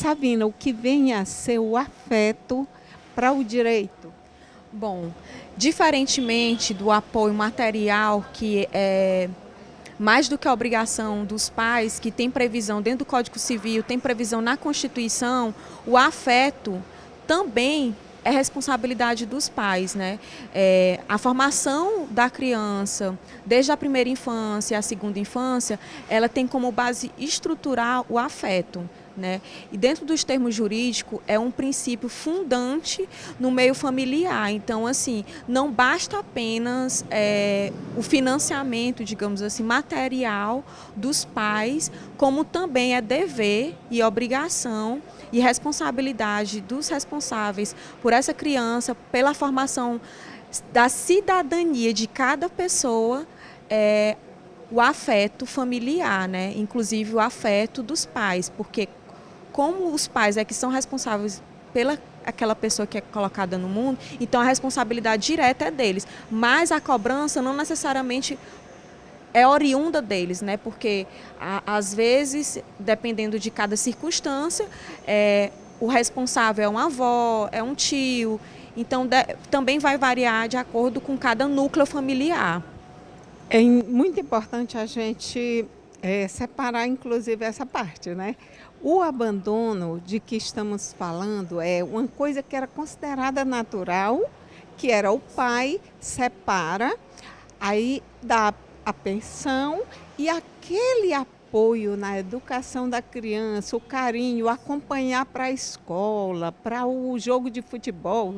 Savina, o que vem a ser o afeto para o direito? Bom, diferentemente do apoio material, que é mais do que a obrigação dos pais, que tem previsão dentro do Código Civil, tem previsão na Constituição, o afeto também é responsabilidade dos pais, né? A formação da criança, desde a primeira infância à segunda infância, ela tem como base estrutural o afeto, né? E dentro dos termos jurídicos é um princípio fundante no meio familiar. Então, assim, não basta apenas o financiamento, digamos assim, material dos pais, como também é dever e obrigação e responsabilidade dos responsáveis por essa criança, pela formação da cidadania de cada pessoa, o afeto familiar, né? Inclusive o afeto dos pais, porque como os pais é que são responsáveis pela aquela pessoa que é colocada no mundo, então a responsabilidade direta é deles, mas a cobrança não necessariamente é oriunda deles, né? Porque às vezes, dependendo de cada circunstância, o responsável é uma avó, é um tio, então também vai variar de acordo com cada núcleo familiar. É muito importante a gente separar, inclusive, essa parte, né? O abandono de que estamos falando é uma coisa que era considerada natural, que era o pai separa, aí dá a pensão e aquele apoio na educação da criança, o carinho, acompanhar para a escola, para o jogo de futebol.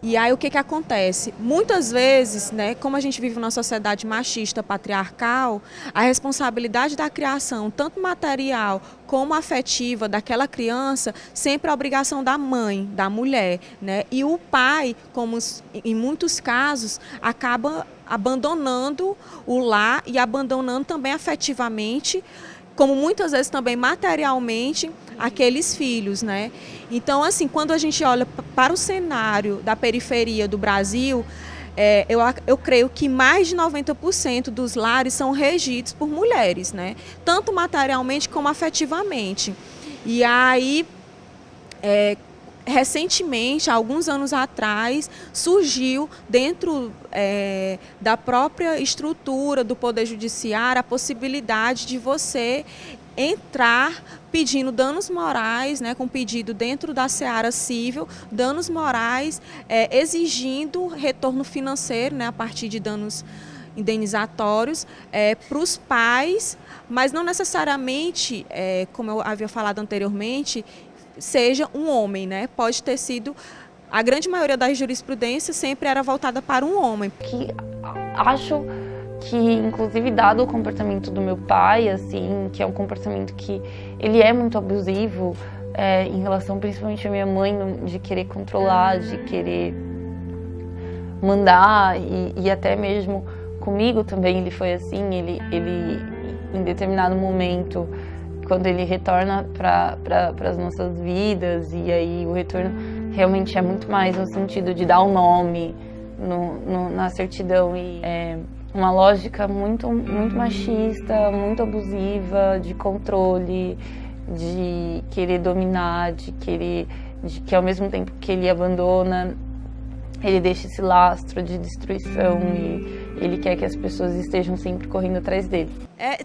E aí o que acontece? Muitas vezes, né, como a gente vive numa sociedade machista, patriarcal, a responsabilidade da criação, tanto material como afetiva daquela criança, sempre é a obrigação da mãe, da mulher, né? E o pai, como em muitos casos, acaba abandonando o lar e abandonando também afetivamente, como muitas vezes também materialmente, aqueles filhos, né? Então, assim, quando a gente olha para o cenário da periferia do Brasil, eu creio que mais de 90% dos lares são regidos por mulheres, né? Tanto materialmente como afetivamente. E aí, recentemente, alguns anos atrás, surgiu dentro da própria estrutura do Poder Judiciário a possibilidade de você entrar pedindo danos morais, né, com pedido dentro da seara civil, danos morais, exigindo retorno financeiro, né, a partir de danos indenizatórios para os pais, mas não necessariamente, como eu havia falado anteriormente, seja um homem, né? Pode ter sido, a grande maioria das jurisprudências sempre era voltada para um homem. Que acho que, inclusive, dado o comportamento do meu pai, assim, que é um comportamento que ele é muito abusivo, em relação principalmente à minha mãe, de querer controlar, de querer mandar, e até mesmo comigo também ele foi assim. Ele em determinado momento, quando ele retorna para as nossas vidas, e aí o retorno realmente é muito mais no sentido de dar um nome na certidão, e é uma lógica muito machista, muito abusiva, de controle, de querer dominar, de que ao mesmo tempo que ele abandona, ele deixa esse lastro de destruição, e ele quer que as pessoas estejam sempre correndo atrás dele.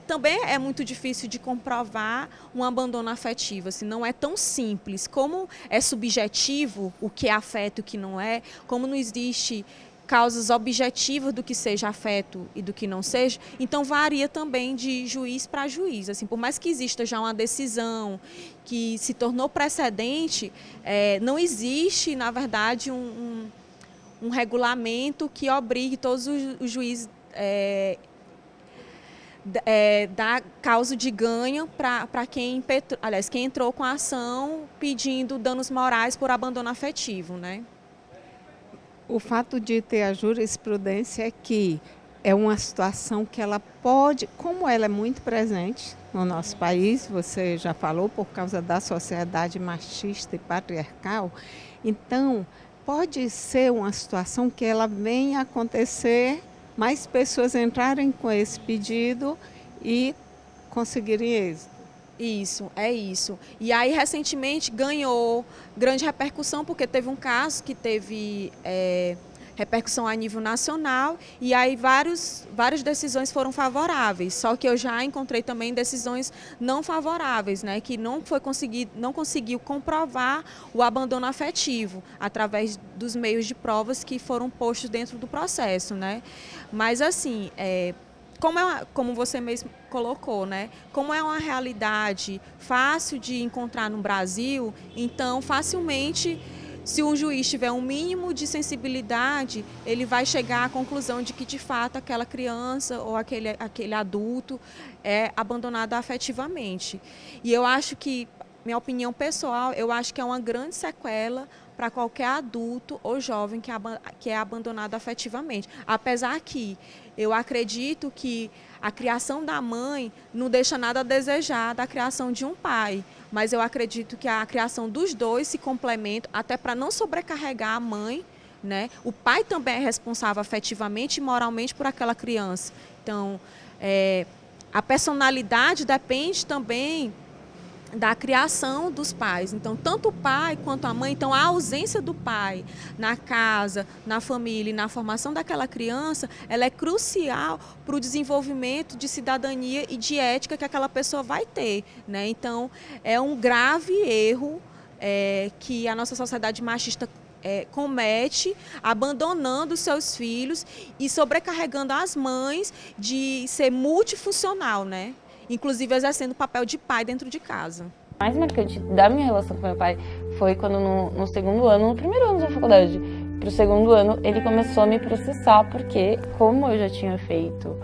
Também é muito difícil de comprovar um abandono afetivo, assim, não é tão simples. Como é subjetivo o que é afeto e o que não é, como não existe causas objetivas do que seja afeto e do que não seja, então varia também de juiz para juiz. Assim, por mais que exista já uma decisão que se tornou precedente, não existe, na verdade, um regulamento que obrigue todos os juízes dar causa de ganho para quem entrou com a ação pedindo danos morais por abandono afetivo, né? O fato de ter a jurisprudência é que é uma situação que ela pode, como ela é muito presente no nosso país, você já falou, por causa da sociedade machista e patriarcal, então pode ser uma situação que ela venha acontecer, mais pessoas entrarem com esse pedido e conseguirem êxito. Isso, é isso. E aí, recentemente, ganhou grande repercussão, porque teve um caso que teve repercussão a nível nacional, e aí várias decisões foram favoráveis. Só que eu já encontrei também decisões não favoráveis, né, que não conseguiu comprovar o abandono afetivo através dos meios de provas que foram postos dentro do processo, né? Mas assim, como você mesmo colocou, né? Como é uma realidade fácil de encontrar no Brasil, então facilmente, se um juiz tiver um mínimo de sensibilidade, ele vai chegar à conclusão de que, de fato, aquela criança ou aquele adulto é abandonado afetivamente. E eu acho que, minha opinião pessoal, eu acho que é uma grande sequela para qualquer adulto ou jovem que é abandonado afetivamente. Apesar que eu acredito que a criação da mãe não deixa nada a desejar da criação de um pai, mas eu acredito que a criação dos dois se complementam, até para não sobrecarregar a mãe, né? O pai também é responsável afetivamente e moralmente por aquela criança. Então, a personalidade depende também da criação dos pais. Então, tanto o pai quanto a mãe, então a ausência do pai na casa, na família e na formação daquela criança, ela é crucial para o desenvolvimento de cidadania e de ética que aquela pessoa vai ter, né? Então, é um grave erro que a nossa sociedade machista comete, abandonando seus filhos e sobrecarregando as mães de ser multifuncional, né? Inclusive exercendo o papel de pai dentro de casa. O mais marcante da minha relação com meu pai foi quando no segundo ano, no primeiro ano da faculdade, para o segundo ano, ele começou a me processar, porque como eu já tinha feito,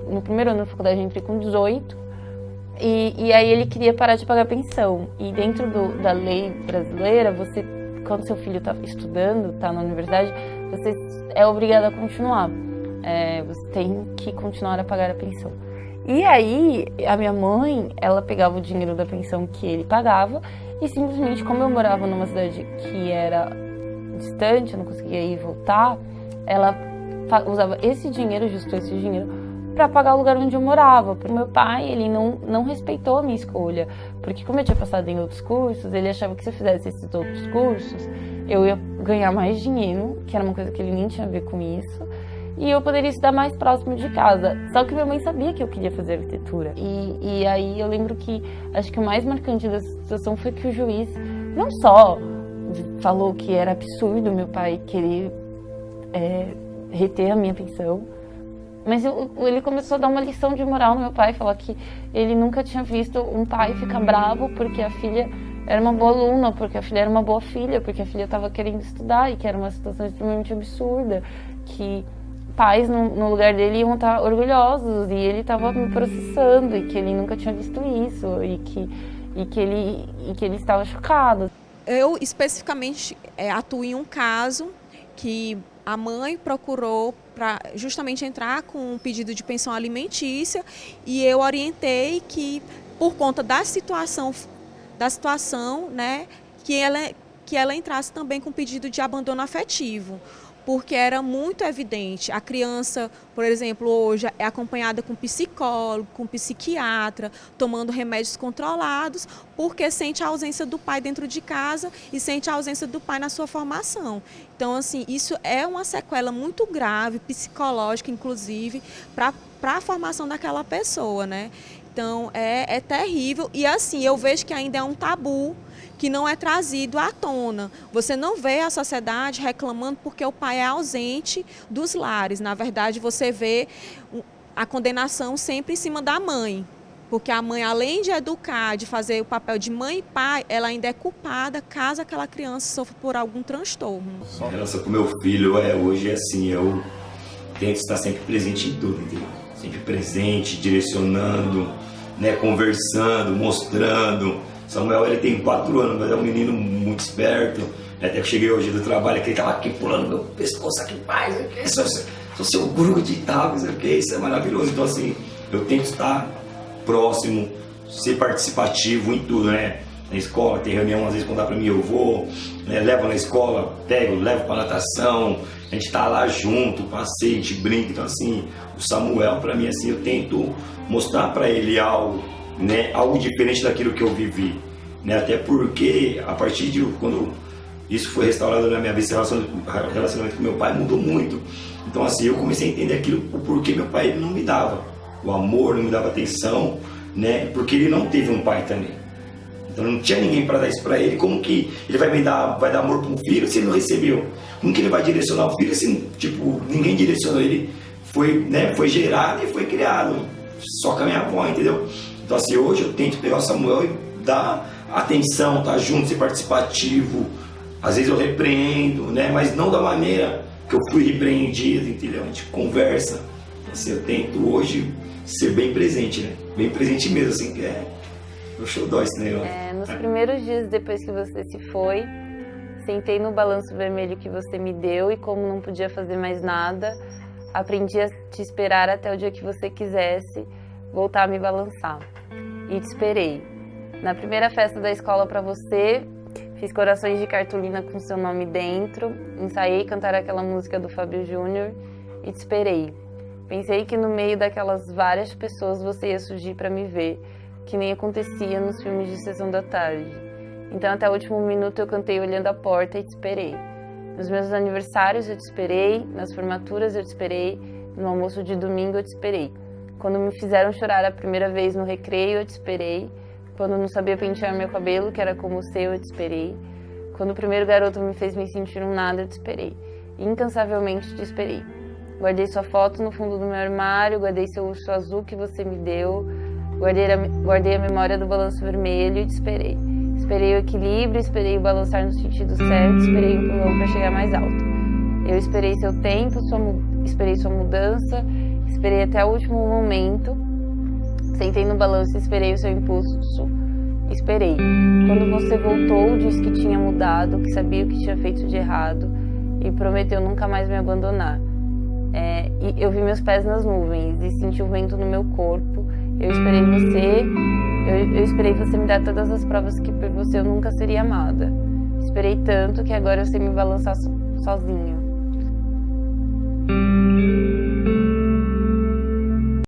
no primeiro ano da faculdade eu entrei com 18, e aí ele queria parar de pagar pensão. E dentro da lei brasileira, quando seu filho está estudando, está na universidade, você é obrigado a continuar. Você tem que continuar a pagar a pensão. E aí, a minha mãe, ela pegava o dinheiro da pensão que ele pagava e simplesmente, como eu morava numa cidade que era distante, eu não conseguia ir e voltar, ela usava esse dinheiro, justou esse dinheiro, para pagar o lugar onde eu morava. Porque meu pai, ele não respeitou a minha escolha, porque como eu tinha passado em outros cursos, ele achava que se eu fizesse esses outros cursos, eu ia ganhar mais dinheiro, que era uma coisa que ele nem tinha a ver com isso, e eu poderia estudar mais próximo de casa. Só que minha mãe sabia que eu queria fazer arquitetura. E aí eu lembro que, acho que o mais marcante dessa situação foi que o juiz não só falou que era absurdo meu pai querer reter a minha pensão, mas ele começou a dar uma lição de moral no meu pai, falar que ele nunca tinha visto um pai ficar bravo porque a filha era uma boa aluna, porque a filha era uma boa filha, porque a filha estava querendo estudar, e que era uma situação extremamente absurda, que pais no lugar dele iam estar orgulhosos, e ele estava me processando, e que ele nunca tinha visto isso, e que ele estava chocado. Eu especificamente atuo em um caso que a mãe procurou para justamente entrar com um pedido de pensão alimentícia, e eu orientei que, por conta da situação, né, que ela entrasse também com pedido de abandono afetivo, porque era muito evidente. A criança, por exemplo, hoje é acompanhada com psicólogo, com psiquiatra, tomando remédios controlados, porque sente a ausência do pai dentro de casa e sente a ausência do pai na sua formação. Então, assim, isso é uma sequela muito grave, psicológica, inclusive, para a formação daquela pessoa, né? Então, é terrível. E, assim, eu vejo que ainda é um tabu que não é trazido à tona. Você não vê a sociedade reclamando porque o pai é ausente dos lares. Na verdade, você vê a condenação sempre em cima da mãe. Porque a mãe, além de educar, de fazer o papel de mãe e pai, ela ainda é culpada caso aquela criança sofra por algum transtorno. A relação com meu filho hoje é assim, eu tento estar sempre presente em tudo, entendeu? Sempre presente, direcionando, né, conversando, mostrando. Samuel, ele tem 4 anos, mas é um menino muito esperto. Até que eu cheguei hoje do trabalho, que ele estava aqui pulando meu pescoço, aqui, pai, sou seu grude e tal, isso é maravilhoso. Então, assim, eu tento estar próximo, ser participativo em tudo, né? Na escola, tem reunião, às vezes quando dá pra mim eu vou, né? Levo na escola, levo pra natação, a gente tá lá junto, passeia, a gente brinca. Então, assim, o Samuel, pra mim, assim, eu tento mostrar pra ele algo né, algo diferente daquilo que eu vivi, né? Até porque a partir de quando isso foi restaurado na minha vida, o relacionamento com meu pai mudou muito. Então assim, eu comecei a entender aquilo, o porquê meu pai não me dava o amor, não me dava atenção, né? Porque ele não teve um pai também. Então não tinha ninguém para dar isso para ele. Como que ele vai dar amor para um filho se ele não recebeu? Como que ele vai direcionar o filho se, tipo, ninguém direcionou ele? Foi, né, foi gerado e foi criado só com a minha avó, entendeu? Então assim, hoje eu tento pegar o Samuel e dar atenção, tá junto, ser participativo. Às vezes eu repreendo, né, mas não da maneira que eu fui repreendido, entendeu? A gente conversa. Assim, eu tento hoje ser bem presente, né? Bem presente mesmo, assim, que é o xodó esse negócio. Nos primeiros dias depois que você se foi, sentei no balanço vermelho que você me deu e como não podia fazer mais nada, aprendi a te esperar até o dia que você quisesse voltar a me balançar. E te esperei. Na primeira festa da escola para você, fiz corações de cartolina com seu nome dentro, ensaiei cantar aquela música do Fábio Júnior e te esperei. Pensei que no meio daquelas várias pessoas você ia surgir para me ver, que nem acontecia nos filmes de sessão da tarde. Então até o último minuto eu cantei olhando a porta e te esperei. Nos meus aniversários eu te esperei, nas formaturas eu te esperei, no almoço de domingo eu te esperei. Quando me fizeram chorar a primeira vez no recreio eu te esperei. Quando não sabia pentear meu cabelo, que era como o seu, eu te esperei. Quando o primeiro garoto me fez me sentir um nada, eu te esperei. Incansavelmente te esperei. Guardei sua foto no fundo do meu armário, guardei seu urso azul que você me deu, guardei a memória do balanço vermelho e te esperei. Esperei o equilíbrio, esperei o balançar no sentido certo, esperei o empurrão para chegar mais alto. Eu esperei seu tempo, esperei sua mudança, esperei até o último momento. Sentei no balanço e esperei o seu impulso. Esperei. Quando você voltou, disse que tinha mudado, que sabia o que tinha feito de errado e prometeu nunca mais me abandonar. E eu vi meus pés nas nuvens e senti o vento no meu corpo. Eu esperei você, eu esperei você me dar todas as provas que por você eu nunca seria amada. Esperei tanto que agora eu sei me balançar sozinho.